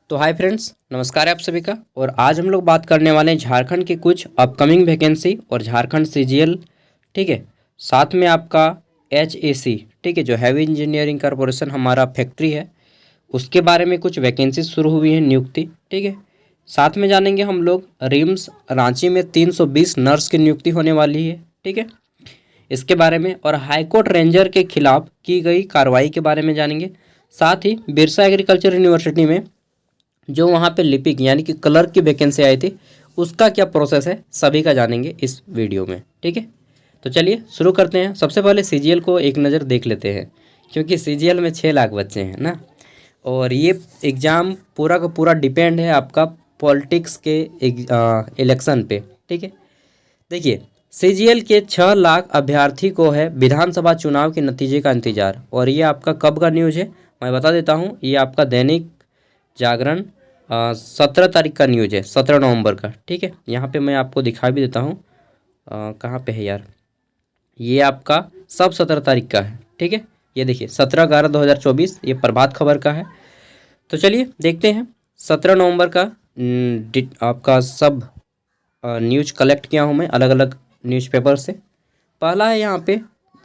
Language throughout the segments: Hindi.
तो हाय फ्रेंड्स, नमस्कार है आप सभी का। और आज हम लोग बात करने वाले हैं झारखंड के कुछ अपकमिंग वैकेंसी और झारखंड सीजीएल, ठीक है। साथ में आपका एचएसी, ठीक है, जो हैवी इंजीनियरिंग कॉरपोरेशन हमारा फैक्ट्री है, उसके बारे में कुछ वैकेंसी शुरू हुई है, नियुक्ति, ठीक है। साथ में जानेंगे हम लोग रिम्स रांची में 320 नर्स की नियुक्ति होने वाली है, ठीक है, इसके बारे में। और हाईकोर्ट रेंजर के खिलाफ की गई कार्रवाई के बारे में जानेंगे। साथ ही बिरसा एग्रीकल्चर यूनिवर्सिटी में जो वहाँ पे लिपिक यानी कि क्लर्क की वैकेंसी आई थी, उसका क्या प्रोसेस है, सभी का जानेंगे इस वीडियो में, ठीक है। तो चलिए शुरू करते हैं। सबसे पहले सीजीएल को एक नज़र देख लेते हैं, क्योंकि सीजीएल में 6 लाख बच्चे हैं ना, और ये एग्ज़ाम पूरा का पूरा डिपेंड है आपका पॉलिटिक्स के इलेक्शन पे, ठीक है। देखिए, सीजीएल के 6 लाख अभ्यर्थी को है विधानसभा चुनाव के नतीजे का इंतजार। और ये आपका कब का न्यूज़ है मैं बता देता हूँ। ये आपका दैनिक जागरण 17 तारीख का न्यूज़ है, 17 नवंबर का, ठीक है। यहाँ पे मैं आपको दिखा भी देता हूँ, कहाँ पे है यार, ये आपका सब 17 तारीख का है, ठीक है। ये देखिए 17/11/2024, ये प्रभात खबर का है। तो चलिए देखते हैं 17 नवंबर का आपका सब न्यूज़ कलेक्ट किया हूँ मैं अलग अलग न्यूज़पेपर से। पहला है यहाँ पे,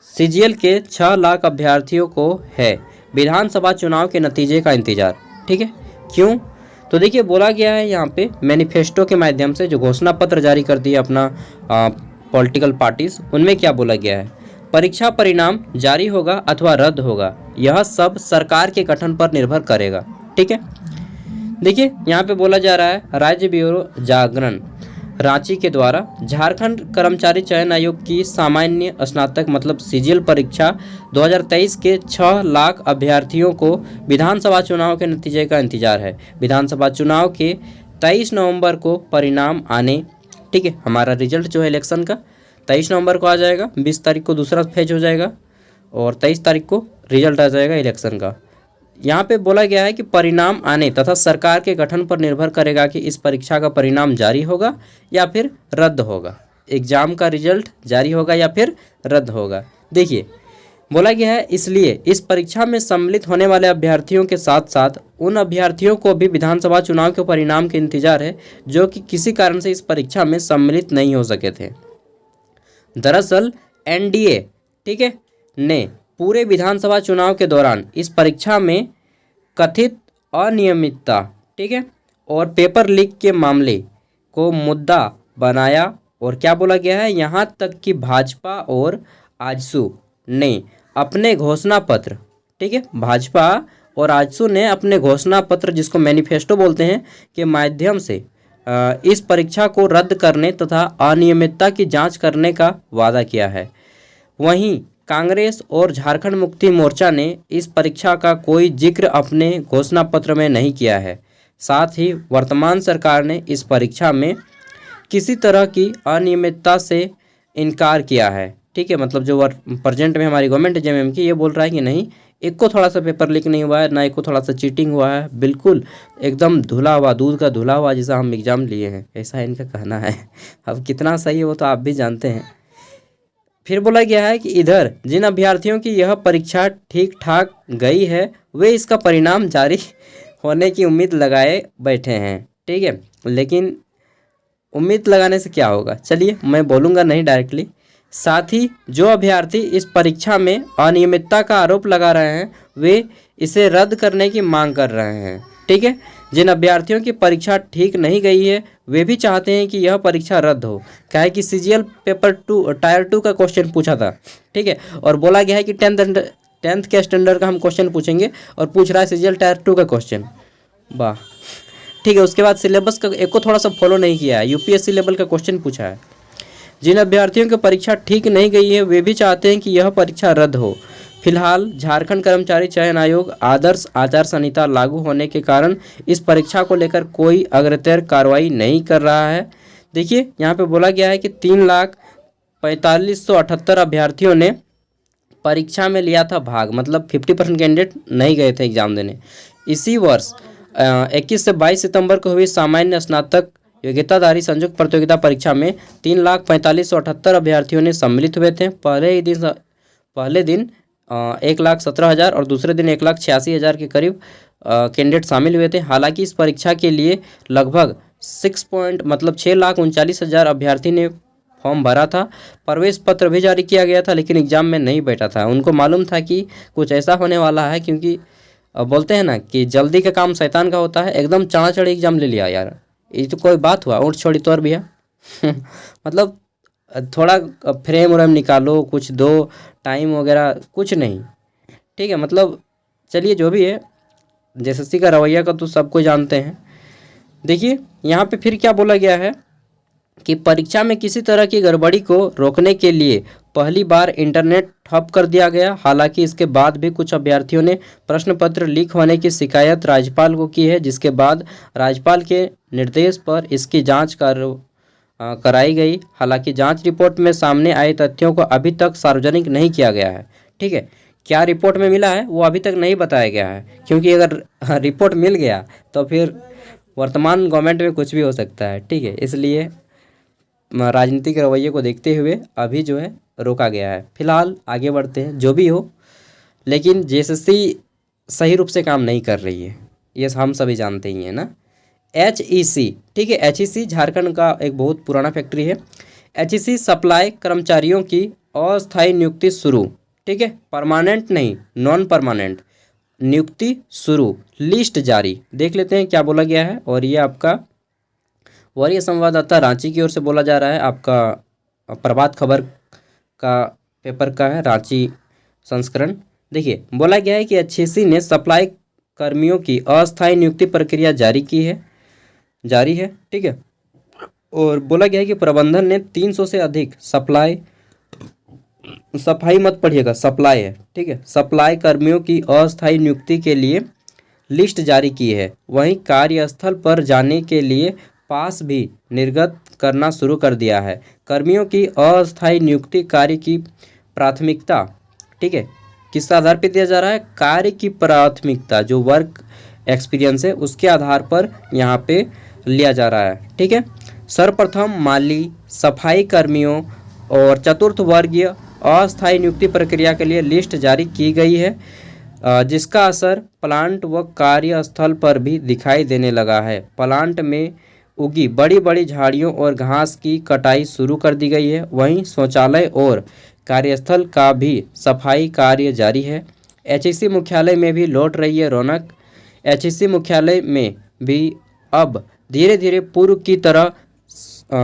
सीजीएल के 6 लाख अभ्यर्थियों को है विधानसभा चुनाव के नतीजे का इंतजार, ठीक है। क्यों? तो देखिए, बोला गया है यहाँ पे मैनिफेस्टो के माध्यम से जो घोषणा पत्र जारी कर दिया अपना पॉलिटिकल पार्टीज, उनमें क्या बोला गया है, परीक्षा परिणाम जारी होगा अथवा रद्द होगा, यह सब सरकार के गठन पर निर्भर करेगा, ठीक है। देखिए यहाँ पे बोला जा रहा है, राज्य ब्यूरो जागरण रांची के द्वारा झारखंड कर्मचारी चयन आयोग की सामान्य स्नातक मतलब सीजीएल परीक्षा 2023 के 6 लाख अभ्यर्थियों को विधानसभा चुनाव के नतीजे का इंतजार है। विधानसभा चुनाव के 23 नवंबर को परिणाम आने, ठीक है, हमारा रिजल्ट जो है इलेक्शन का 23 नवंबर को आ जाएगा, 20 तारीख को दूसरा फेज हो जाएगा और 23 तारीख को रिजल्ट आ जाएगा इलेक्शन का। यहाँ पे बोला गया है कि परिणाम आने तथा सरकार के गठन पर निर्भर करेगा कि इस परीक्षा का परिणाम जारी होगा या फिर रद्द होगा। एग्जाम का रिजल्ट जारी होगा या फिर रद्द होगा। देखिए बोला गया है, इसलिए इस परीक्षा में सम्मिलित होने वाले अभ्यर्थियों के साथ साथ उन अभ्यर्थियों को भी विधानसभा चुनाव के परिणाम के इंतजार है जो कि किसी कारण से इस परीक्षा में सम्मिलित नहीं हो सके थे। दरअसल एनडीए, ठीक है, ने पूरे विधानसभा चुनाव के दौरान इस परीक्षा में कथित अनियमितता, ठीक है, और पेपर लीक के मामले को मुद्दा बनाया। और क्या बोला गया है, यहाँ तक कि भाजपा और आजसू ने अपने घोषणा पत्र, ठीक है, भाजपा और आजसू ने अपने घोषणा पत्र जिसको मैनिफेस्टो बोलते हैं के माध्यम से इस परीक्षा को रद्द करने तथा अनियमितता की जांच करने का वादा किया है। वहीं कांग्रेस और झारखंड मुक्ति मोर्चा ने इस परीक्षा का कोई जिक्र अपने घोषणा पत्र में नहीं किया है। साथ ही वर्तमान सरकार ने इस परीक्षा में किसी तरह की अनियमितता से इनकार किया है, ठीक है। मतलब जो प्रेजेंट में हमारी गवर्नमेंट है जेएमएम की, ये बोल रहा है कि नहीं, एक को थोड़ा सा पेपर लीक नहीं हुआ है, ना एक को थोड़ा सा चीटिंग हुआ है, बिल्कुल एकदम धुला हुआ, दूध का धुला हुआ जैसा हम एग्ज़ाम लिए हैं, ऐसा इनका कहना है। अब कितना सही है वो तो आप भी जानते हैं। फिर बोला गया है कि इधर जिन अभ्यर्थियों की यह परीक्षा ठीक ठाक गई है वे इसका परिणाम जारी होने की उम्मीद लगाए बैठे हैं, ठीक है। लेकिन उम्मीद लगाने से क्या होगा, चलिए मैं बोलूँगा नहीं डायरेक्टली। साथ ही जो अभ्यर्थी इस परीक्षा में अनियमितता का आरोप लगा रहे हैं वे इसे रद्द करने की मांग कर रहे हैं, ठीक है। जिन अभ्यर्थियों की परीक्षा ठीक नहीं गई है वे भी चाहते हैं कि यह परीक्षा रद्द हो। क्या है कि सीजीएल पेपर 2 टायर 2 का क्वेश्चन पूछा था, ठीक है, और बोला गया है कि 10th के स्टैंडर्ड का हम क्वेश्चन पूछेंगे और पूछ रहा है सीजीएल टायर 2 का क्वेश्चन, वाह, ठीक है। उसके बाद सिलेबस का एक को थोड़ा सा फॉलो नहीं किया है, यूपीएससी लेवल का क्वेश्चन पूछा है। जिन अभ्यर्थियों की परीक्षा ठीक नहीं गई है वे भी चाहते हैं कि यह परीक्षा रद्द हो। फिलहाल झारखंड कर्मचारी चयन आयोग आदर्श आचार संहिता लागू होने के कारण इस परीक्षा को लेकर कोई अग्रतर कार्रवाई नहीं कर रहा है। देखिए यहाँ पे बोला गया है कि 3,45,78 अभ्यर्थियों ने परीक्षा में लिया था भाग, मतलब 50% कैंडिडेट नहीं गए थे एग्जाम देने। इसी वर्ष 21 से 22 सितंबर को हुई सामान्य स्नातक योग्यताधारी संयुक्त प्रतियोगिता परीक्षा में 3,45,78 अभ्यर्थियों ने सम्मिलित हुए थे। पहले दिन 1,17,000 और दूसरे दिन 1,86,000 के करीब कैंडिडेट शामिल हुए थे। हालांकि इस परीक्षा के लिए लगभग 6,39,40,000 अभ्यर्थी ने फॉर्म भरा था। प्रवेश पत्र भी जारी किया गया था, लेकिन एग्ज़ाम में नहीं बैठा था। उनको मालूम था कि कुछ ऐसा होने वाला है, क्योंकि बोलते हैं ना कि जल्दी का काम शैतान का होता है। एकदम चढ़ा एग्ज़ाम ले लिया यार, ये तो कोई बात हुआ? ऊँट छोड़ी तोर भैया मतलब थोड़ा फ्रेम व्रेम निकालो, कुछ दो टाइम वगैरह, कुछ नहीं। ठीक है, मतलब चलिए जो भी है, जेएसएससी का रवैया का तो सबको जानते हैं। देखिए यहाँ पे फिर क्या बोला गया है कि परीक्षा में किसी तरह की गड़बड़ी को रोकने के लिए पहली बार इंटरनेट ठप कर दिया गया। हालांकि इसके बाद भी कुछ अभ्यर्थियों ने प्रश्न पत्र लीक होने की शिकायत राज्यपाल को की है, जिसके बाद राज्यपाल के निर्देश पर इसकी जांच कराई गई। हालांकि जांच रिपोर्ट में सामने आए तथ्यों को अभी तक सार्वजनिक नहीं किया गया है। ठीक है, क्या रिपोर्ट में मिला है वो अभी तक नहीं बताया गया है, क्योंकि अगर रिपोर्ट मिल गया तो फिर वर्तमान गवर्नमेंट में कुछ भी हो सकता है। ठीक है, इसलिए राजनीतिक रवैये को देखते हुए अभी जो है रोका गया है। फिलहाल आगे बढ़ते हैं, जो भी हो, लेकिन जेएसएससी सही रूप से काम नहीं कर रही है, ये हम सभी जानते ही हैं ना। एचईसी, ठीक है, एचईसी झारखंड का एक बहुत पुराना फैक्ट्री है। एचईसी सप्लाई कर्मचारियों की अस्थायी नियुक्ति शुरू। ठीक है, परमानेंट नहीं, नॉन परमानेंट नियुक्ति शुरू, लिस्ट जारी। देख लेते हैं क्या बोला गया है। और ये आपका वरीय संवाददाता रांची की ओर से बोला जा रहा है, आपका प्रभात खबर का पेपर का है, रांची संस्करण। देखिए बोला गया है कि एचईसी ने सप्लाई कर्मियों की अस्थायी नियुक्ति प्रक्रिया जारी है। ठीक है, और बोला गया है कि प्रबंधन ने 300 से अधिक सफाई मत पढ़िएगा, सप्लाई है। ठीक है, सप्लाई कर्मियों की अस्थायी नियुक्ति के लिए लिस्ट जारी की है। वहीं कार्यस्थल पर जाने के लिए पास भी निर्गत करना शुरू कर दिया है। कर्मियों की अस्थायी नियुक्ति कार्य की प्राथमिकता, ठीक है, किस आधार पर दिया जा रहा है? कार्य की प्राथमिकता, जो वर्क एक्सपीरियंस है उसके आधार पर यहाँ पे लिया जा रहा है। ठीक है, सर्वप्रथम माली, सफाई कर्मियों और चतुर्थ वर्गीय अस्थायी नियुक्ति प्रक्रिया के लिए लिस्ट जारी की गई है, जिसका असर प्लांट व कार्यस्थल पर भी दिखाई देने लगा है। प्लांट में उगी बड़ी बड़ी झाड़ियों और घास की कटाई शुरू कर दी गई है। वहीं शौचालय और कार्यस्थल का भी सफाई कार्य जारी है। एचईसी मुख्यालय में भी लौट रही है रौनक। एचईसी मुख्यालय में भी अब धीरे धीरे पूर्व की तरह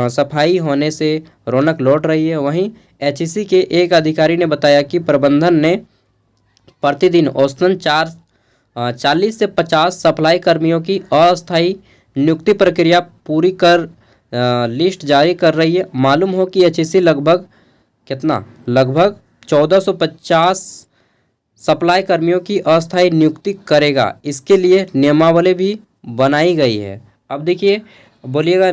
सफाई होने से रौनक लौट रही है। वहीं एचईसी के एक अधिकारी ने बताया कि प्रबंधन ने प्रतिदिन औसतन 40 से 50 सप्लाई कर्मियों की अस्थायी नियुक्ति प्रक्रिया पूरी कर लिस्ट जारी कर रही है। मालूम हो कि एचईसी लगभग 1450 सप्लाई कर्मियों की अस्थायी नियुक्ति करेगा। इसके लिए नियमावली भी बनाई गई है। अब देखिए, बोलिएगा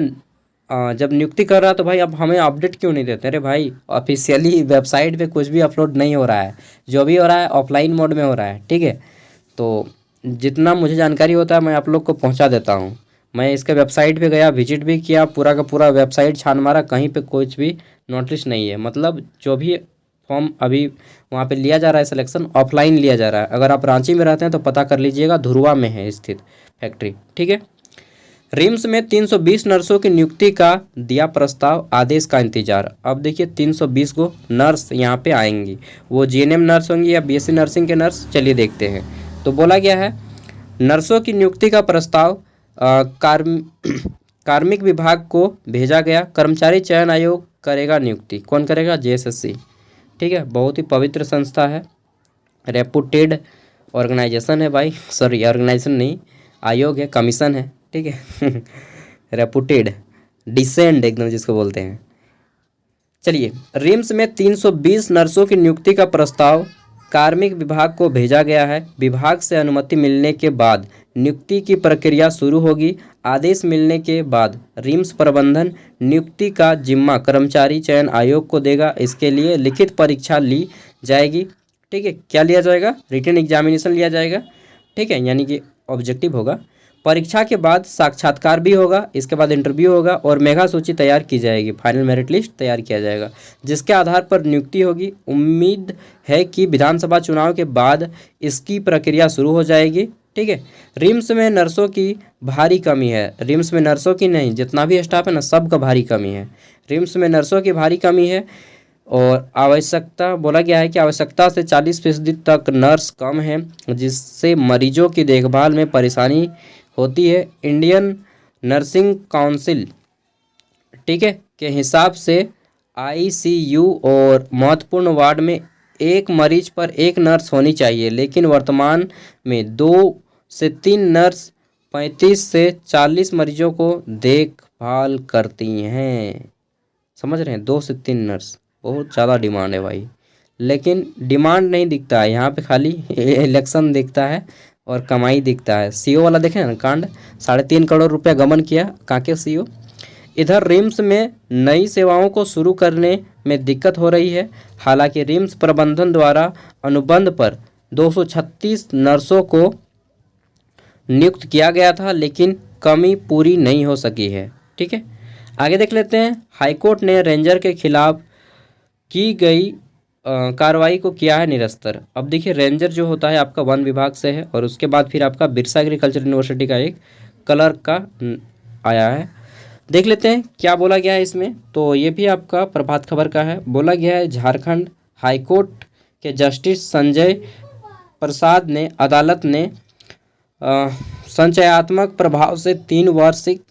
जब नियुक्ति कर रहा तो भाई अब हमें अपडेट क्यों नहीं देते? अरे भाई, ऑफिशियली वेबसाइट पे कुछ भी अपलोड नहीं हो रहा है, जो भी हो रहा है ऑफलाइन मोड में हो रहा है। ठीक है, तो जितना मुझे जानकारी होता है मैं आप लोग को पहुंचा देता हूं। मैं इसके वेबसाइट पे गया, विजिट भी किया, पूरा का पूरा वेबसाइट छान मारा, कहीं पे कुछ भी नोटिस नहीं है। मतलब जो भी फॉर्म अभी वहाँ पे लिया जा रहा है सिलेक्शन, ऑफलाइन लिया जा रहा है। अगर आप रांची में रहते हैं तो पता कर लीजिएगा, धुरवा में है स्थित फैक्ट्री। ठीक है, रिम्स में 320 नर्सों की नियुक्ति का दिया प्रस्ताव, आदेश का इंतजार। अब देखिए 320 को नर्स यहाँ पे आएंगी, वो जीएनएम नर्स होंगी या बीएससी नर्सिंग के नर्स, चलिए देखते हैं। तो बोला गया है नर्सों की नियुक्ति का प्रस्ताव कार्मिक विभाग को भेजा गया। कर्मचारी चयन आयोग करेगा नियुक्ति। कौन करेगा? जेएसएससी। ठीक है, बहुत ही पवित्र संस्था है, रेपुटेड ऑर्गेनाइजेशन है भाई, सॉरी ऑर्गेनाइजेशन नहीं, आयोग है, कमीशन है। ठीक है रेपुटेड, डिसेंड एकदम जिसको बोलते हैं। चलिए, रिम्स में 320 नर्सों की नियुक्ति का प्रस्ताव कार्मिक विभाग को भेजा गया है। विभाग से अनुमति मिलने के बाद नियुक्ति की प्रक्रिया शुरू होगी। आदेश मिलने के बाद रिम्स प्रबंधन नियुक्ति का जिम्मा कर्मचारी चयन आयोग को देगा। इसके लिए लिखित परीक्षा ली जाएगी। ठीक है, क्या लिया जाएगा? रिटन एग्जामिनेशन लिया जाएगा। ठीक है, यानी कि ऑब्जेक्टिव होगा। परीक्षा के बाद साक्षात्कार भी होगा, इसके बाद इंटरव्यू होगा और मेगा सूची तैयार की जाएगी, फाइनल मेरिट लिस्ट तैयार किया जाएगा, जिसके आधार पर नियुक्ति होगी। उम्मीद है कि विधानसभा चुनाव के बाद इसकी प्रक्रिया शुरू हो जाएगी। ठीक है। रिम्स में नर्सों की भारी कमी है। रिम्स में नर्सों की नहीं, जितना भी स्टाफ है ना सबका भारी कमी है। रिम्स में नर्सों की भारी कमी है और आवश्यकता बोला गया है कि आवश्यकता से 40% तक नर्स कम है, जिससे मरीजों की देखभाल में परेशानी होती है। इंडियन नर्सिंग काउंसिल, ठीक है, के हिसाब से आईसीयू और महत्वपूर्ण वार्ड में एक मरीज पर एक नर्स होनी चाहिए, लेकिन वर्तमान में 2 से 3 नर्स 35 से 40 मरीजों को देखभाल करती हैं। समझ रहे हैं, 2 से 3 नर्स, बहुत ज़्यादा डिमांड है भाई। लेकिन डिमांड नहीं दिखता है यहाँ पे, खाली इलेक्शन दिखता है और कमाई दिखता है। सीओ वाला देखें ना कांड, 3.5 करोड़ रुपया गबन किया कांके सीओ। इधर रिम्स में नई सेवाओं को शुरू करने में दिक्कत हो रही है। हालांकि रिम्स प्रबंधन द्वारा अनुबंध पर 236 नर्सों को नियुक्त किया गया था, लेकिन कमी पूरी नहीं हो सकी है। ठीक है, आगे देख लेते हैं। हाईकोर्ट ने रेंजर के खिलाफ की गई कार्रवाई को किया है निरस्तर। अब देखिए, रेंजर जो होता है आपका वन विभाग से है और उसके बाद फिर आपका बिरसा एग्रीकल्चर यूनिवर्सिटी का एक क्लर्क का आया है। देख लेते हैं क्या बोला गया है इसमें। तो ये भी आपका प्रभात खबर का है। बोला गया है, झारखंड हाईकोर्ट के जस्टिस संजय प्रसाद ने अदालत ने संचयात्मक प्रभाव से 3 वार्षिक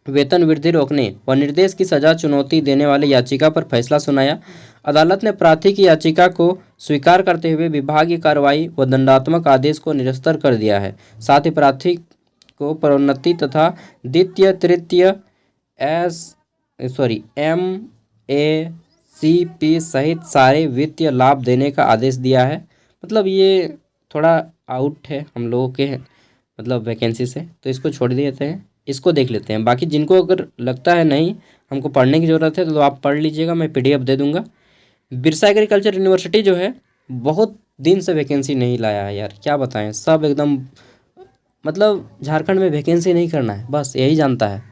वेतन वृद्धि रोकने व निर्देश की सजा चुनौती देने वाली याचिका पर फैसला सुनाया। अदालत ने प्रार्थी की याचिका को स्वीकार करते हुए विभागीय कार्रवाई व दंडात्मक आदेश को निरस्तर कर दिया है। साथ ही प्रार्थी को प्रोन्नति तथा द्वितीय तृतीय MACP सहित सारे वित्तीय लाभ देने का आदेश दिया है। मतलब ये थोड़ा आउट है हम लोगों के मतलब वैकेंसी से, तो इसको छोड़ देते हैं, इसको देख लेते हैं। बाकी जिनको अगर लगता है नहीं हमको पढ़ने की ज़रूरत है तो आप पढ़ लीजिएगा, मैं PDF दे दूंगा। बिरसा एग्रीकल्चर यूनिवर्सिटी जो है बहुत दिन से वैकेंसी नहीं लाया है यार, क्या बताएं। सब एकदम मतलब झारखंड में वैकेंसी नहीं करना है, बस यही जानता है।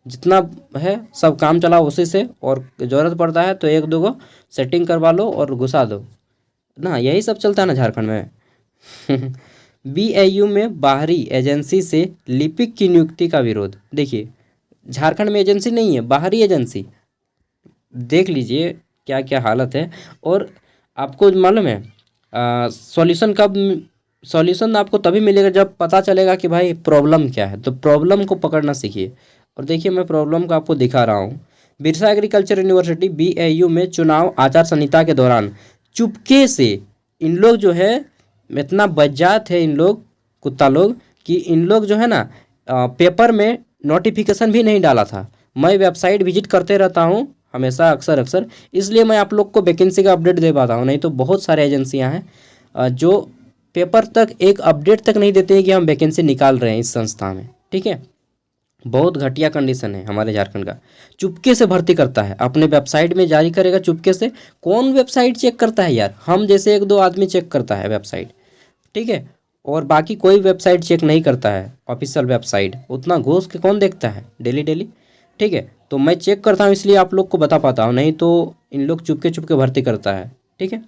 जितना है सब काम चलाओ उसी से, और ज़रूरत पड़ता है तो 1-2 को सेटिंग करवा लो और घुसा दो ना, यही सब चलता है ना झारखंड में। BAU में बाहरी एजेंसी से लिपिक की नियुक्ति का विरोध। देखिए, झारखंड में एजेंसी नहीं है, बाहरी एजेंसी। देख लीजिए क्या क्या हालत है। और आपको मालूम है सॉल्यूशन आपको तभी मिलेगा जब पता चलेगा कि भाई प्रॉब्लम क्या है। तो प्रॉब्लम को पकड़ना सीखिए। और देखिए, मैं प्रॉब्लम को आपको दिखा रहा हूँ। बिरसा एग्रीकल्चर यूनिवर्सिटी BAU में चुनाव आचार संहिता के दौरान चुपके से इन लोग जो है, इतना बज्जात है इन लोग, कुत्ता लोग, कि इन लोग जो है ना पेपर में नोटिफिकेशन भी नहीं डाला था। मैं वेबसाइट विजिट करते रहता हूँ हमेशा अक्सर, इसलिए मैं आप लोग को वैकेंसी का अपडेट दे पाता हूँ। नहीं तो बहुत सारे एजेंसियाँ हैं जो पेपर तक एक अपडेट तक नहीं देते हैं कि हम वैकेंसी निकाल रहे हैं इस संस्था में। ठीक है, बहुत घटिया कंडीशन है हमारे झारखंड का। चुपके से भर्ती करता है, अपने वेबसाइट में जारी करेगा चुपके से। कौन वेबसाइट चेक करता है यार? हम जैसे 1-2 आदमी चेक करता है वेबसाइट, ठीक है, और बाकी कोई वेबसाइट चेक नहीं करता है। ऑफिशियल वेबसाइट उतना घुस के कौन देखता है डेली। ठीक है, तो मैं चेक करता हूँ इसलिए आप लोग को बता पाता हूँ, नहीं तो इन लोग चुपके भर्ती करता है। ठीक है,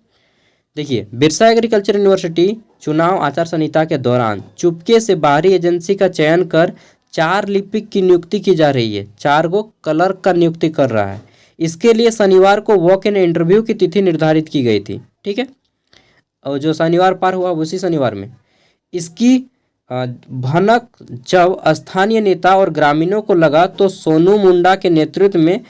देखिए, बिरसा एग्रीकल्चर यूनिवर्सिटी चुनाव आचार संहिता के दौरान चुपके से बाहरी एजेंसी का चयन कर 4 लिपिक की नियुक्ति की जा रही है। 4 को क्लर्क का नियुक्ति कर रहा है। इसके लिए शनिवार को वॉक इन इंटरव्यू की तिथि निर्धारित की गई थी। ठीक है, और जो शनिवार पार हुआ उसी शनिवार में इसकी भनक जब स्थानीय नेता और ग्रामीणों को लगा तो सोनू मुंडा के नेतृत्व में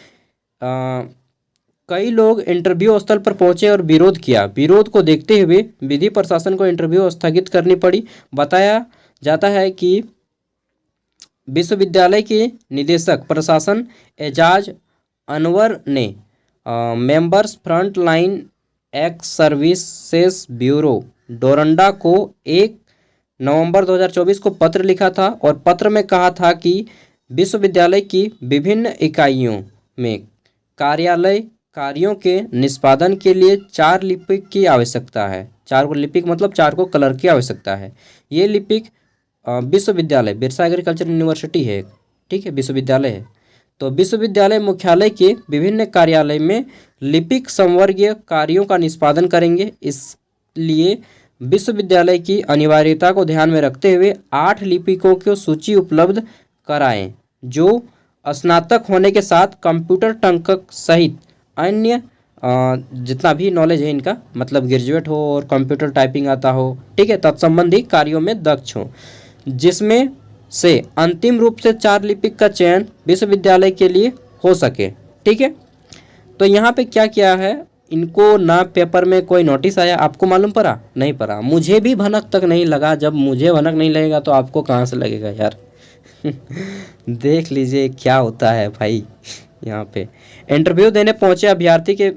कई लोग इंटरव्यू स्थल पर पहुंचे और विरोध किया। विरोध को देखते हुए विधि प्रशासन को इंटरव्यू स्थगित करनी पड़ी। बताया जाता है कि विश्वविद्यालय के निदेशक प्रशासन एजाज अनवर ने members front line x services bureau Doranda को 1 नवंबर 2024 को पत्र लिखा था और पत्र में कहा था कि विश्वविद्यालय की विभिन्न इकाइयों में कार्यालय कार्यों के निष्पादन के लिए 4 लिपिक की आवश्यकता है। 4 को लिपिक मतलब 4 को क्लर्क की आवश्यकता है। ये लिपिक विश्वविद्यालय बिरसा एग्रीकल्चर यूनिवर्सिटी है, ठीक है, विश्वविद्यालय है, तो विश्वविद्यालय मुख्यालय के विभिन्न कार्यालय में लिपिक संवर्गीय कार्यों का निष्पादन करेंगे। इसलिए विश्वविद्यालय की अनिवार्यता को ध्यान में रखते हुए 8 लिपिकों की सूची उपलब्ध कराएं जो स्नातक होने के साथ कंप्यूटर टंकक सहित अन्य जितना भी नॉलेज है इनका, मतलब ग्रेजुएट हो और कंप्यूटर टाइपिंग आता हो, ठीक है, तत्संबंधी कार्यों में दक्ष हो, जिसमें से अंतिम रूप से 4 लिपिक का चयन विश्वविद्यालय के लिए हो सके। ठीक है, तो यहाँ पे क्या किया है, इनको ना पेपर में कोई नोटिस आया, आपको मालूम पड़ा? नहीं पड़ा, मुझे भी भनक तक नहीं लगा। जब मुझे भनक नहीं लगेगा तो आपको कहाँ से लगेगा यार। देख लीजिए क्या होता है भाई। यहाँ पे इंटरव्यू देने पहुंचे अभ्यर्थी के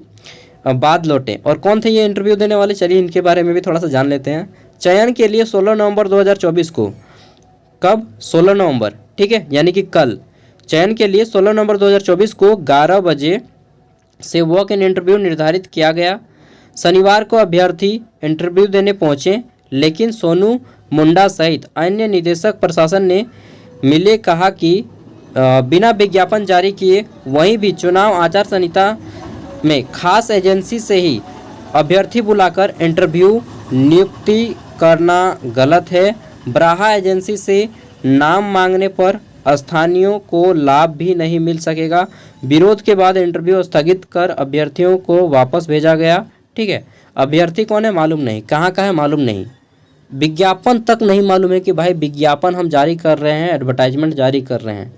बाद लौटे। और कौन थे ये इंटरव्यू देने वाले, चलिए इनके बारे में भी थोड़ा सा जान लेते हैं। चयन के लिए 16 नवंबर 2024 को, कब? 16 नवंबर, ठीक है, यानी कि कल। चयन के लिए 16 नवंबर 2024 को 11 बजे से वॉक इन इंटरव्यू निर्धारित किया गया। शनिवार को अभ्यर्थी इंटरव्यू देने पहुंचे, लेकिन सोनू मुंडा सहित अन्य निदेशक प्रशासन ने मिले कहा कि बिना विज्ञापन जारी किए, वहीं भी चुनाव आचार संहिता में खास एजेंसी से ही अभ्यर्थी बुलाकर इंटरव्यू नियुक्ति करना गलत है। ब्राहा एजेंसी से नाम मांगने पर स्थानीयों को लाभ भी नहीं मिल सकेगा। विरोध के बाद इंटरव्यू स्थगित कर अभ्यर्थियों को वापस भेजा गया। ठीक है, अभ्यर्थी कौन है मालूम नहीं, कहाँ का है मालूम नहीं, विज्ञापन तक नहीं मालूम है कि भाई विज्ञापन हम जारी कर रहे हैं, एडवर्टाइजमेंट जारी कर रहे हैं।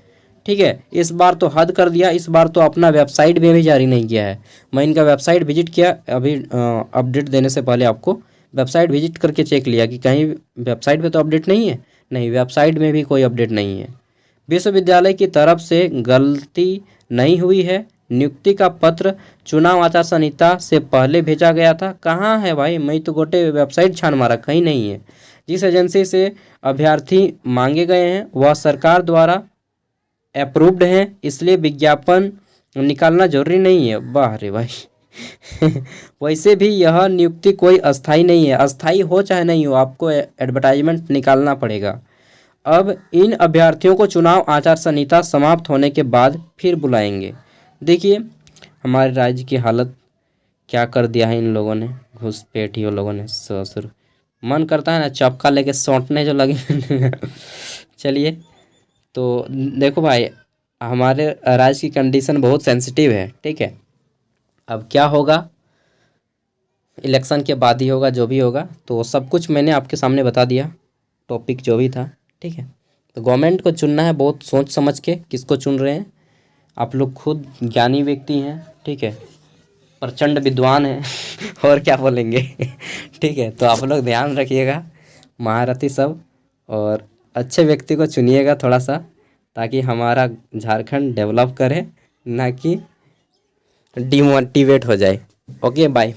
ठीक है, इस बार तो हद कर दिया, इस बार तो अपना वेबसाइट में भी जारी नहीं किया है। मैं इनका वेबसाइट विजिट किया अभी, अपडेट देने से पहले आपको वेबसाइट विजिट करके चेक लिया कि कहीं वेबसाइट पे तो अपडेट नहीं है। नहीं, वेबसाइट में भी कोई अपडेट नहीं है। विश्वविद्यालय की तरफ से गलती नहीं हुई है। नियुक्ति का पत्र चुनाव आचार संहिता से पहले भेजा गया था। कहाँ है भाई, मैं तो गोटे वेबसाइट छान मारा, कहीं नहीं है। जिस एजेंसी से अभ्यर्थी मांगे गए हैं वह सरकार द्वारा अप्रूव्ड हैं, इसलिए विज्ञापन निकालना जरूरी नहीं है। वाह रे भाई। वैसे भी यह नियुक्ति कोई अस्थाई नहीं है, अस्थाई हो चाहे नहीं हो, आपको एडवर्टाइजमेंट निकालना पड़ेगा। अब इन अभ्यर्थियों को चुनाव आचार संहिता समाप्त होने के बाद फिर बुलाएंगे। देखिए हमारे राज्य की हालत क्या कर दिया है इन लोगों ने, घुसपैठियों लोगों ने। ससुर, मन करता है ना चपका लेके सौंटने जो लगे। चलिए, तो देखो भाई, हमारे राज्य की कंडीशन बहुत सेंसिटिव है। ठीक है, अब क्या होगा इलेक्शन के बाद ही होगा, जो भी होगा। तो सब कुछ मैंने आपके सामने बता दिया, टॉपिक जो भी था। ठीक है, तो गवर्नमेंट को चुनना है बहुत सोच समझ के, किसको चुन रहे हैं। आप लोग खुद ज्ञानी व्यक्ति हैं, ठीक है, प्रचंड विद्वान हैं। और क्या बोलेंगे। ठीक है, तो आप लोग ध्यान रखिएगा, महारथी सब, और अच्छे व्यक्ति को चुनिएगा थोड़ा सा, ताकि हमारा झारखंड डेवलप करे, ना कि डिमोटिवेट हो जाए। Okay, bye.